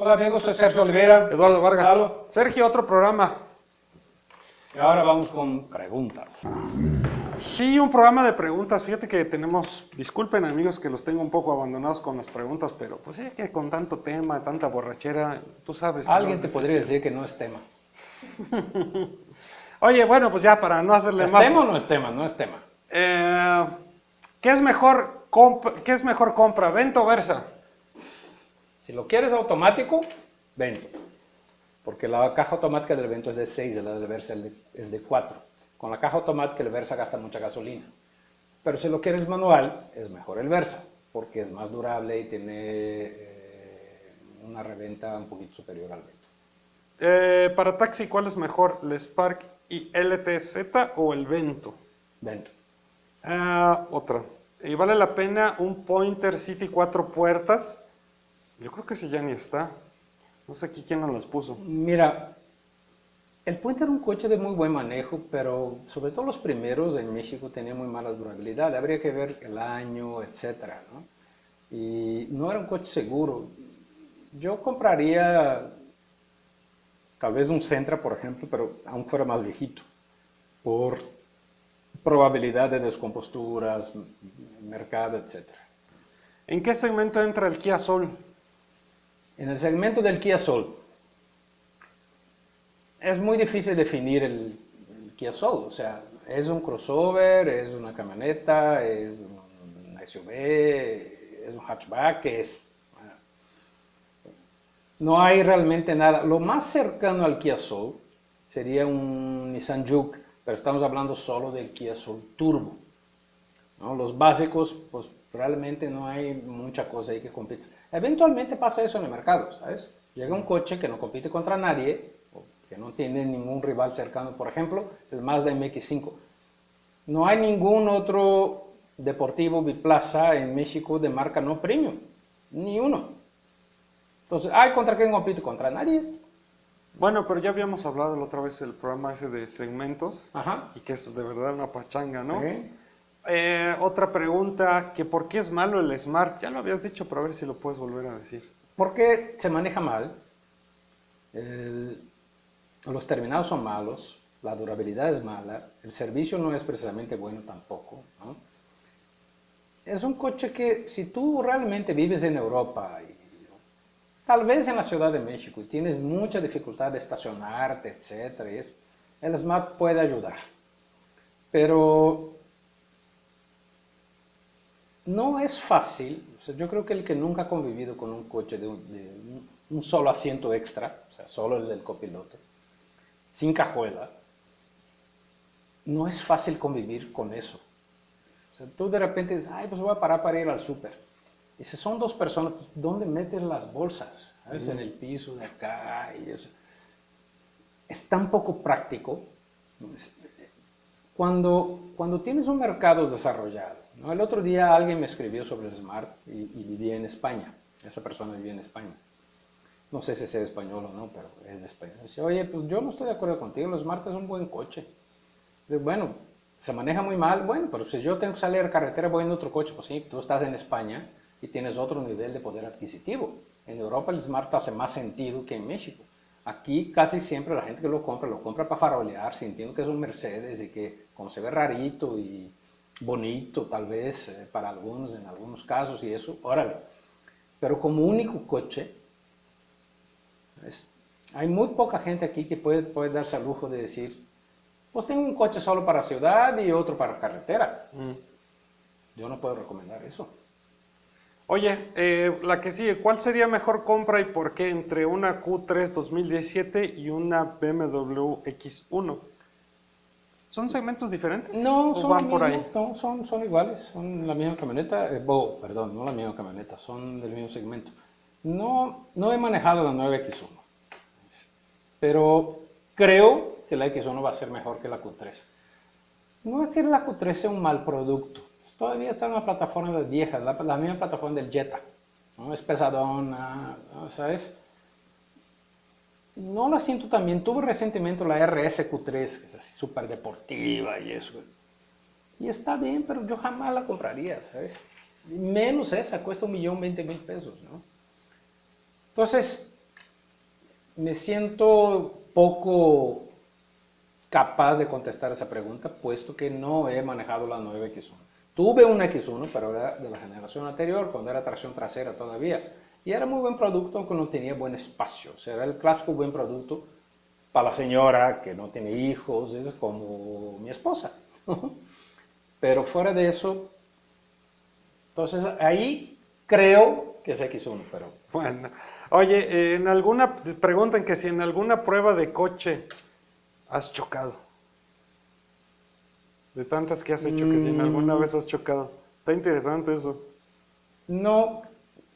Hola amigos, soy Sergio Olivera. Eduardo Vargas. Lalo. Sergio, otro programa. Y ahora vamos con preguntas. Sí, un programa de preguntas. Fíjate que tenemos, disculpen amigos que los tengo un poco abandonados con las preguntas, pero pues es que con tanto tema, tanta borrachera, tú sabes. que Alguien no te es podría difícil. decir que no es tema. Oye, bueno, pues ya para no hacerle ¿Es más. tema o no es tema? No es tema. ¿Qué es mejor compra, Vento o Versa? Si lo quieres automático, Vento. Porque la caja automática del Vento es de 6 y la del Versa es de 4. Con la caja automática el Versa gasta mucha gasolina. Pero si lo quieres manual, es mejor el Versa, porque es más durable y tiene una reventa un poquito superior al Vento. Para taxi, ¿cuál es mejor? ¿El Spark y LTZ o el Vento? Vento. Otra. ¿Y vale la pena un Pointer City 4 puertas? Yo creo que ese ya ni está. No sé aquí quién nos las puso. Mira, el Puente era un coche de muy buen manejo, pero sobre todo los primeros en México tenían muy mala durabilidad. Habría que ver el año, etcétera, ¿no? Y no era un coche seguro. Yo compraría tal vez un Sentra, por ejemplo, pero aún fuera más viejito, por probabilidad de descomposturas, mercado, etcétera. ¿En qué segmento entra el Kia Soul? En el segmento del Kia Soul, es muy difícil definir el Kia Soul, o sea, es un crossover, es una camioneta, es un SUV, es un hatchback, es... No hay realmente nada. Lo más cercano al Kia Soul sería un Nissan Juke, pero estamos hablando solo del Kia Soul Turbo, ¿no? Los básicos, pues realmente no hay mucha cosa ahí que compite. Eventualmente pasa eso en el mercado, ¿sabes? Llega un coche que no compite contra nadie, que no tiene ningún rival cercano, por ejemplo, el Mazda MX-5. No hay ningún otro deportivo biplaza en México de marca no premium, ni uno. Entonces, ¿hay contra quién compite? Contra nadie. Bueno, pero ya habíamos hablado la otra vez del programa ese de segmentos. Ajá. Y que es de verdad una pachanga, ¿no? ¿Eh? Otra pregunta, que ¿por qué es malo el Smart? Ya lo habías dicho, pero a ver si lo puedes volver a decir. Porque se maneja mal, los terminados son malos, la durabilidad es mala, el servicio no es precisamente bueno tampoco, ¿no? Es un coche que si tú realmente vives en Europa y tal vez en la Ciudad de México y tienes mucha dificultad de estacionarte, etcétera, el Smart puede ayudar. Pero no es fácil. O sea, yo creo que el que nunca ha convivido con un coche de un solo asiento extra, o sea, solo el del copiloto, sin cajuela, no es fácil convivir con eso. O sea, tú de repente dices, ay, pues voy a parar para ir al súper. Y si son dos personas, pues ¿dónde metes las bolsas? ¿Sabes? En el piso de acá y eso. Es tan poco práctico. Cuando tienes un mercado desarrollado, ¿no? El otro día alguien me escribió sobre el Smart y vivía en España. Esa persona vivía en España. No sé si es español o no, pero es de España. Dice, oye, pues yo no estoy de acuerdo contigo, el Smart es un buen coche. Dice, bueno, se maneja muy mal, bueno, pero si yo tengo que salir a la carretera voy en otro coche, pues sí, tú estás en España y tienes otro nivel de poder adquisitivo. En Europa el Smart hace más sentido que en México. Aquí casi siempre la gente que lo compra para farolear, sintiendo que es un Mercedes y que como se ve rarito y bonito tal vez para algunos, en algunos casos y eso, órale. Pero como único coche, hay muy poca gente aquí que puede darse el lujo de decir, pues tengo un coche solo para ciudad y otro para carretera. Yo no puedo recomendar eso. Oye, la que sigue, ¿cuál sería mejor compra y por qué entre una Q3 2017 y una BMW X1? ¿Son segmentos diferentes? No, ¿O son van lo por mismo, ahí? no, son iguales, son la misma camioneta, perdón, no la misma camioneta, son del mismo segmento. No he manejado la nueva X1, pero creo que la X1 va a ser mejor que la Q3. No es que la Q3 sea un mal producto, todavía está en la plataforma vieja, la misma plataforma del Jetta, ¿no? Es pesadona, ¿no? ¿Sabes? No la siento tan bien. Tuve recientemente la RS Q3, que es así súper deportiva y eso. Y está bien, pero yo jamás la compraría, ¿sabes? Menos esa, cuesta 1.020.000 pesos, ¿no? Entonces, me siento poco capaz de contestar esa pregunta, puesto que no he manejado la nueva X1. Tuve una X1, pero era de la generación anterior, cuando era tracción trasera todavía. Y era muy buen producto, aunque no tenía buen espacio. O sea, era el clásico buen producto para la señora que no tiene hijos, es como mi esposa. Pero fuera de eso, entonces ahí creo que es X1, pero... Bueno, oye, preguntan que si en alguna prueba de coche has chocado. De tantas que has hecho, que si en alguna vez has chocado. Está interesante eso. No,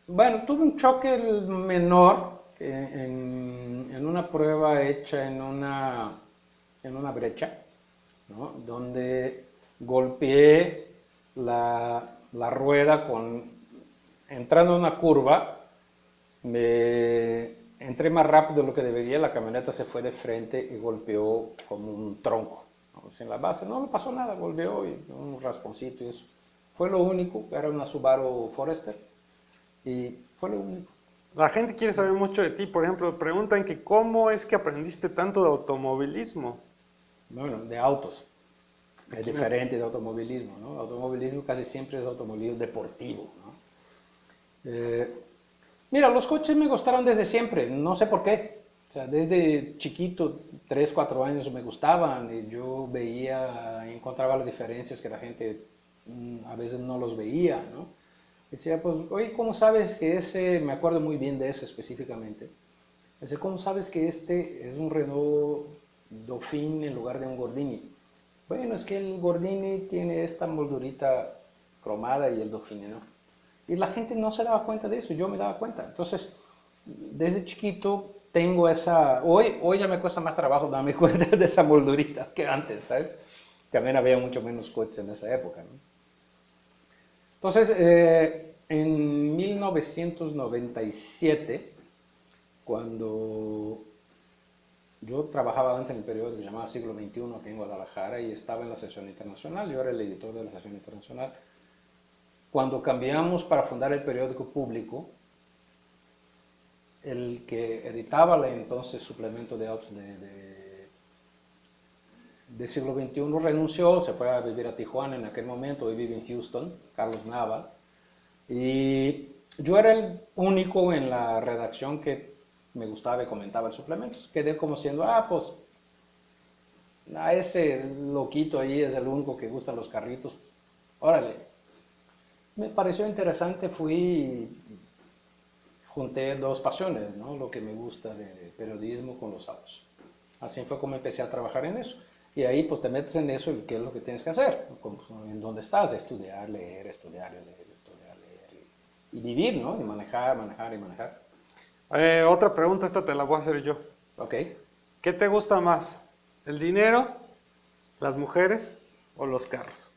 bueno, tuve un choque menor en una prueba hecha en una brecha, ¿no? Donde golpeé la rueda entrando en una curva, entré más rápido de lo que debería, la camioneta se fue de frente y golpeó como un tronco, ¿no? En la base, no le pasó nada, volvió y un rasponcito y eso. Fue lo único, era una Subaru Forester y fue lo único. La gente quiere saber mucho de ti, por ejemplo, preguntan que cómo es que aprendiste tanto de automovilismo. Bueno, de autos. Es diferente de automovilismo, ¿no? Automovilismo casi siempre es automovilismo deportivo, ¿no? Mira, los coches me gustaron desde siempre, no sé por qué. O sea, desde chiquito, 3, 4 años me gustaban y yo encontraba las diferencias que la gente a veces no los veía, ¿no? Decía, pues, oye, ¿cómo sabes que me acuerdo muy bien de ese específicamente, decía, ¿cómo sabes que este es un Renault Dauphine en lugar de un Gordini? Bueno, es que el Gordini tiene esta moldurita cromada y el Dauphine no. Y la gente no se daba cuenta de eso, yo me daba cuenta. Entonces, desde chiquito tengo hoy ya me cuesta más trabajo darme cuenta de esa moldurita que antes, ¿sabes? También había mucho menos coches en esa época, ¿no? Entonces, en 1997, cuando yo trabajaba antes en el periódico que se llamaba Siglo XXI aquí en Guadalajara y estaba en la sección internacional, yo era el editor de la sección internacional. Cuando cambiamos para fundar el periódico Público, el que editaba el entonces suplemento de autos de Siglo XXI renunció, se fue a vivir a Tijuana en aquel momento, hoy vive en Houston, Carlos Nava, y yo era el único en la redacción que me gustaba y comentaba el suplemento. Quedé como siendo, pues, a ese loquito ahí es el único que gusta los carritos, órale. Me pareció interesante, junté dos pasiones, ¿no? Lo que me gusta de periodismo con los autos. Así fue como empecé a trabajar en eso. Y ahí pues te metes en eso y qué es lo que tienes que hacer, en dónde estás, estudiar, leer, estudiar, leer, estudiar, leer y vivir, ¿no? Y manejar. Otra pregunta, esta te la voy a hacer yo. Ok. ¿Qué te gusta más? ¿El dinero, las mujeres o los carros?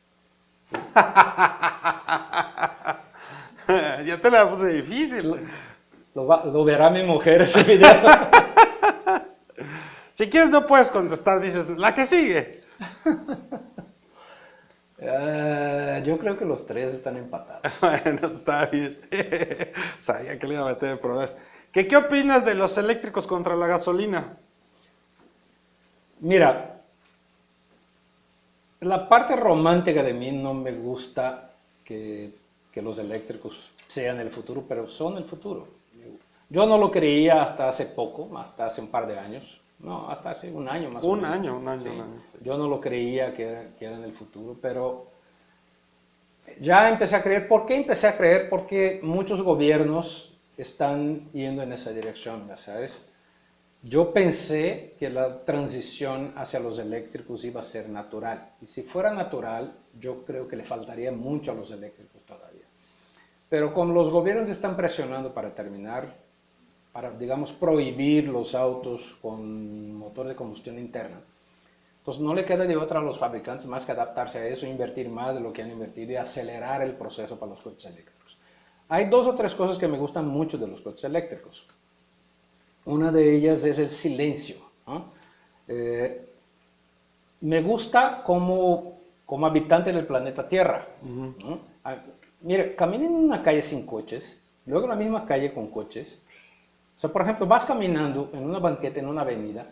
Ya te la puse difícil. Lo verá mi mujer ese video. Si quieres no puedes contestar, dices, la que sigue. Yo creo que los tres están empatados. Bueno, está bien. Sabía que le iba a meter de problemas. ¿Qué opinas de los eléctricos contra la gasolina? Mira, la parte romántica de mí no me gusta que los eléctricos sean el futuro, pero son el futuro. Yo no lo creía hasta hace poco, hasta hace un par de años. No, hasta hace un año más o menos. Un año. Sí. Yo no lo creía que eran el futuro, pero ya empecé a creer. ¿Por qué empecé a creer? Porque muchos gobiernos están yendo en esa dirección, ¿sabes? Yo pensé que la transición hacia los eléctricos iba a ser natural. Y si fuera natural, yo creo que le faltaría mucho a los eléctricos todavía. Pero como los gobiernos están presionando para digamos, prohibir los autos con motor de combustión interna, entonces no le queda de otra a los fabricantes más que adaptarse a eso, invertir más de lo que han invertido y acelerar el proceso para los coches eléctricos. Hay 2 o 3 cosas que me gustan mucho de los coches eléctricos. Una de ellas es el silencio, ¿no? Me gusta como habitante del planeta Tierra, ¿no? Mire, camino en una calle sin coches, luego en la misma calle con coches, O sea, por ejemplo, vas caminando en una banqueta, en una avenida,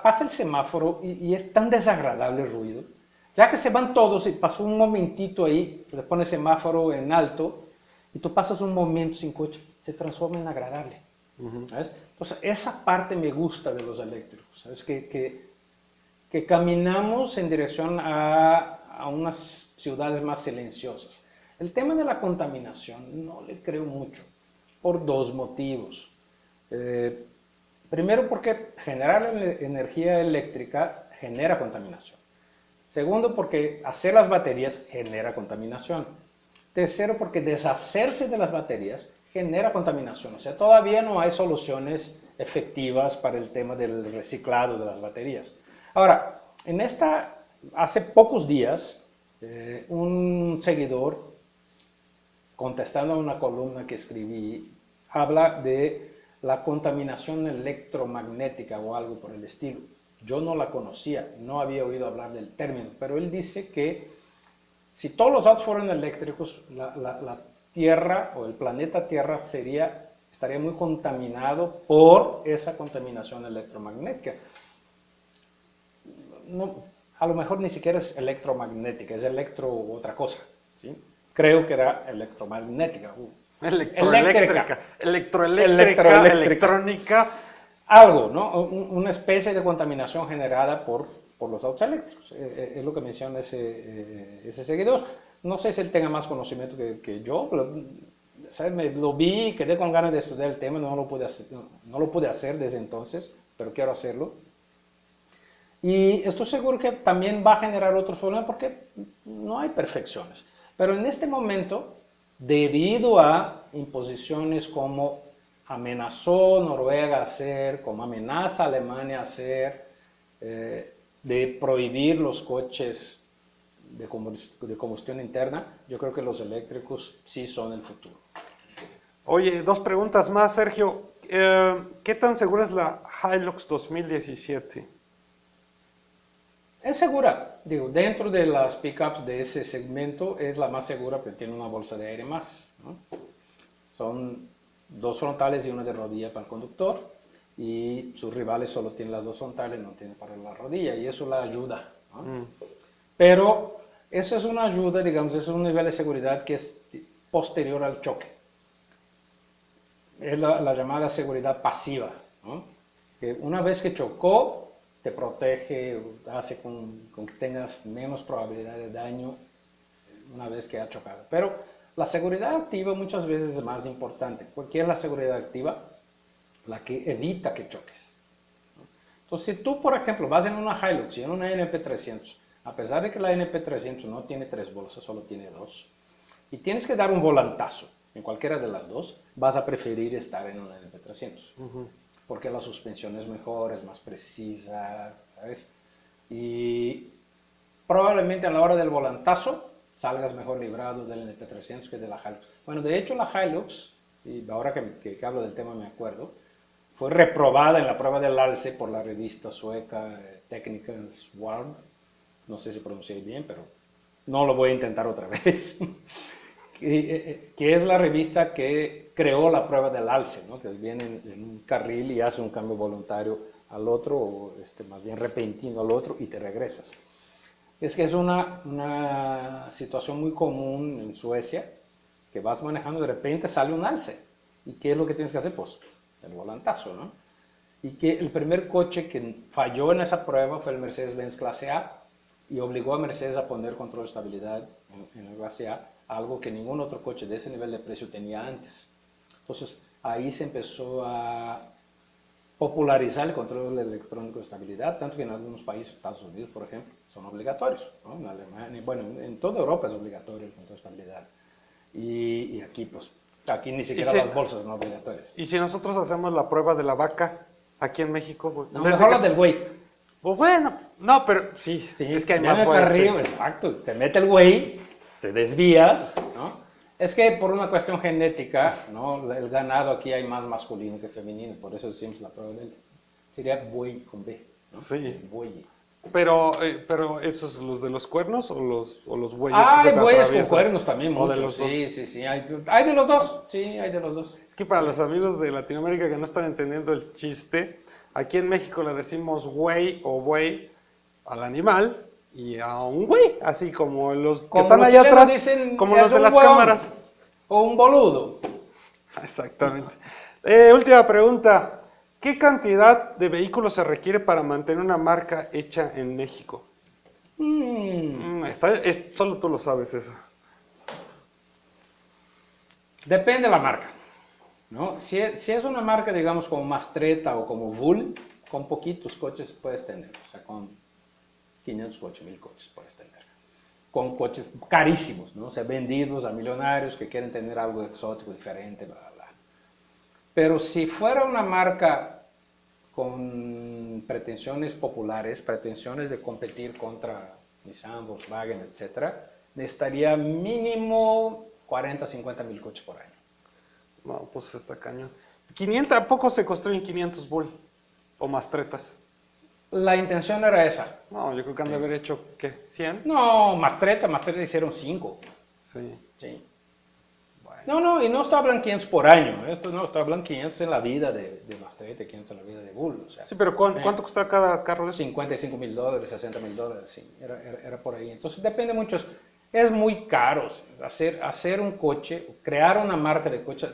pasa el semáforo y es tan desagradable el ruido, ya que se van todos y pasó un momentito ahí, le pones semáforo en alto y tú pasas un momento sin coche, se transforma en agradable. ¿Sabes? Entonces, esa parte me gusta de los eléctricos, ¿sabes? Que caminamos en dirección a unas ciudades más silenciosas. El tema de la contaminación no le creo mucho, por dos motivos. Primero, porque generar energía eléctrica genera contaminación. Segundo, porque hacer las baterías genera contaminación. Tercero, porque deshacerse de las baterías genera contaminación. O sea, todavía no hay soluciones efectivas para el tema del reciclado de las baterías. Ahora, hace pocos días, un seguidor, contestando a una columna que escribí, habla de la contaminación electromagnética o algo por el estilo. Yo no la conocía, no había oído hablar del término, pero él dice que si todos los autos fueran eléctricos, la Tierra o el planeta Tierra estaría muy contaminado por esa contaminación electromagnética. No, a lo mejor ni siquiera es electromagnética, es otra cosa, ¿sí? Creo que era electromagnética. Electroeléctrica, electrónica. Algo, ¿no? Una especie de contaminación generada por los autos eléctricos. Es lo que menciona ese seguidor. No sé si él tenga más conocimiento que yo, pero, ¿sabes? Lo vi, quedé con ganas de estudiar el tema, no lo pude hacer desde entonces, pero quiero hacerlo. Y estoy seguro que también va a generar otros problemas porque no hay perfecciones. Pero en este momento, debido a imposiciones como amenazó Noruega a hacer, como amenaza Alemania a hacer, de prohibir los coches de combustión interna, yo creo que los eléctricos sí son el futuro. Oye, dos preguntas más, Sergio. ¿Qué tan segura es la Hilux 2017? Es segura, digo, dentro de las pickups de ese segmento es la más segura, pero tiene una bolsa de aire más, ¿no? Son 2 frontales y una de rodilla para el conductor, y sus rivales solo tienen las 2 frontales, no tienen para la rodilla, y eso la ayuda, ¿no? Pero eso es una ayuda, digamos, es un nivel de seguridad que es posterior al choque. Es la llamada seguridad pasiva, ¿no? Que una vez que chocó, te protege, hace con que tengas menos probabilidad de daño una vez que ha chocado. Pero la seguridad activa muchas veces es más importante. ¿Qué es la seguridad activa? La que evita que choques. Entonces, si tú, por ejemplo, vas en una Hilux y en una NP300, a pesar de que la NP300 no tiene 3 bolsas, solo tiene 2, y tienes que dar un volantazo en cualquiera de las dos, vas a preferir estar en una NP300. Porque la suspensión es mejor, es más precisa, ¿sabes? Y probablemente a la hora del volantazo salgas mejor librado del NP300 que de la Hilux. Bueno, de hecho la Hilux, y ahora que hablo del tema me acuerdo, fue reprobada en la prueba del alce por la revista sueca Technikens World. No sé si pronuncié bien, pero no lo voy a intentar otra vez. Que es la revista que creó la prueba del alce, ¿no? Que viene en un carril y hace un cambio voluntario al otro, o más bien repentino al otro, y te regresas. Es que es una situación muy común en Suecia, que vas manejando y de repente sale un alce. ¿Y qué es lo que tienes que hacer? Pues el volantazo, ¿no? Y que el primer coche que falló en esa prueba fue el Mercedes-Benz clase A, y obligó a Mercedes a poner control de estabilidad en el clase A, algo que ningún otro coche de ese nivel de precio tenía antes. Entonces, ahí se empezó a popularizar el control electrónico de estabilidad, tanto que en algunos países, Estados Unidos, por ejemplo, son obligatorios, ¿no? En Alemania, bueno, en toda Europa es obligatorio el control de estabilidad. Y aquí, pues, aquí ni siquiera las bolsas son obligatorias. ¿Y si nosotros hacemos la prueba de la vaca aquí en México? Pues, no, mejor la del güey. Pues bueno, no, pero sí es que hay más arriba, exacto, te mete el güey, te desvías, ¿no? Es que por una cuestión genética, ¿no? El ganado aquí hay más masculino que femenino, por eso decimos la prueba del... Sería buey con B, ¿no? Sí. Buey. Pero ¿esos los de los cuernos o los bueyes? Hay bueyes con cuernos también, muchos. ¿O de los dos? Sí, hay de los dos, sí, hay de los dos. que para los amigos de Latinoamérica que no están entendiendo el chiste, aquí en México le decimos güey o buey al animal y a un güey, así como los que Como están los allá chilenos atrás, dicen, como es los de un las huevón cámaras. O un boludo. Exactamente. Última pregunta. ¿Qué cantidad de vehículos se requiere para mantener una marca hecha en México? Solo tú lo sabes eso. Depende de la marca, ¿no? Si es una marca, digamos, como Mastretta o como Bull, con poquitos coches puedes tener. O sea, con 500 o 8,000 coches puedes tener. Con coches carísimos, ¿no? O sea, vendidos a millonarios que quieren tener algo exótico, diferente, bla, bla, bla. Pero si fuera una marca con pretensiones populares, pretensiones de competir contra Nissan, Volkswagen, etc., necesitaría mínimo 40, 50 mil coches por año. No, pues está cañón. ¿500? ¿A poco se construyen 500 Bull? ¿O Mastretas? La intención era esa. No, yo creo que han de haber hecho, ¿qué? ¿100? No, Mastretta hicieron 5. Sí. Sí. Bueno. No, y no estoy hablando 500 por año. Esto no, estoy hablando 500 en la vida de Mastretta, 500 en la vida de Bull. O sea, Sí, pero ¿cuánto cuesta cada carro de eso? $55,000, $60,000, sí, era por ahí. Entonces depende mucho, es muy caro hacer un coche, crear una marca de coche.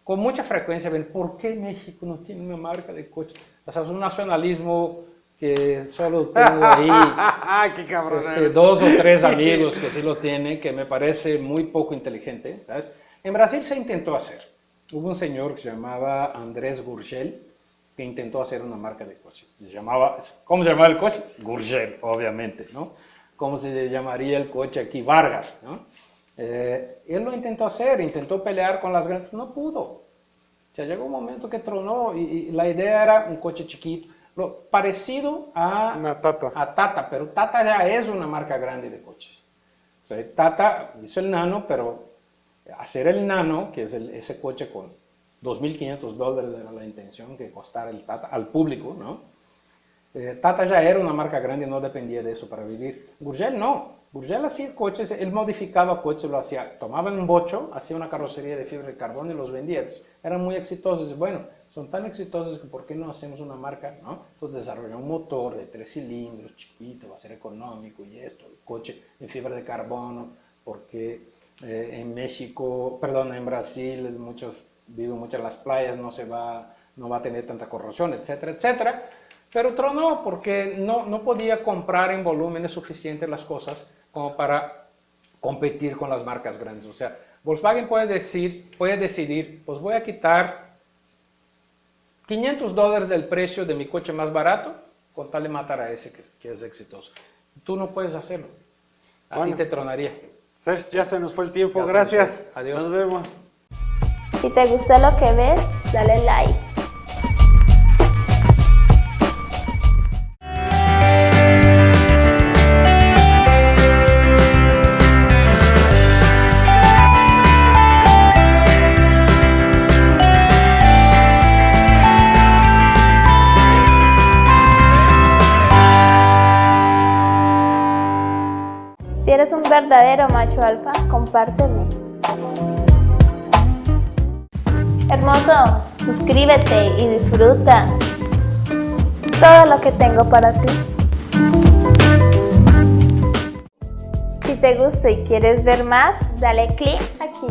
Con mucha frecuencia ven, ¿por qué México no tiene una marca de coche? O sea, es un nacionalismo que solo tengo ahí ¡Qué cabrón! 2 o 3 amigos que sí lo tienen, que me parece muy poco inteligente, ¿sabes? En Brasil se intentó hacer. Hubo un señor que se llamaba Andrés Gurgel, que intentó hacer una marca de coche. ¿Cómo se llamaba el coche? Gurgel, obviamente, ¿no? ¿Cómo se llamaría el coche aquí? Vargas, ¿no? Él lo intentó hacer, intentó pelear con las grandes, no pudo. O sea, llegó un momento que tronó y la idea era un coche chiquito, parecido Una Tata. a Tata, pero Tata ya es una marca grande de coches. O sea, Tata hizo el Nano, pero hacer el Nano, que es ese coche con $2,500 era la intención que costara el Tata al público, ¿no? Tata ya era una marca grande y no dependía de eso para vivir. Gurgel no. Gurgel hacía coches, él modificaba coches, lo hacía, tomaba un bocho, hacía una carrocería de fibra de carbono y los vendía. Entonces, eran muy exitosos. Bueno, son tan exitosos que ¿por qué no hacemos una marca? ¿No? Entonces desarrolló un motor de 3 cilindros, chiquito, va a ser económico y esto, el coche en fibra de carbono, porque en Brasil viven muchas las playas, no va a tener tanta corrosión, etcétera, etcétera. Pero tronó porque no podía comprar en volúmenes suficientes las cosas como para competir con las marcas grandes. O sea, Volkswagen puede decidir, pues voy a quitar $500 del precio de mi coche más barato con tal de matar a ese que es exitoso. Tú no puedes hacerlo. A ti te tronaría. Sergio, ya se nos fue el tiempo. Gracias. Adiós. Nos vemos. Si te gustó lo que ves, dale like. Si eres un verdadero macho alfa, compárteme. Hermoso, suscríbete y disfruta todo lo que tengo para ti. Si te gusta y quieres ver más, dale click aquí.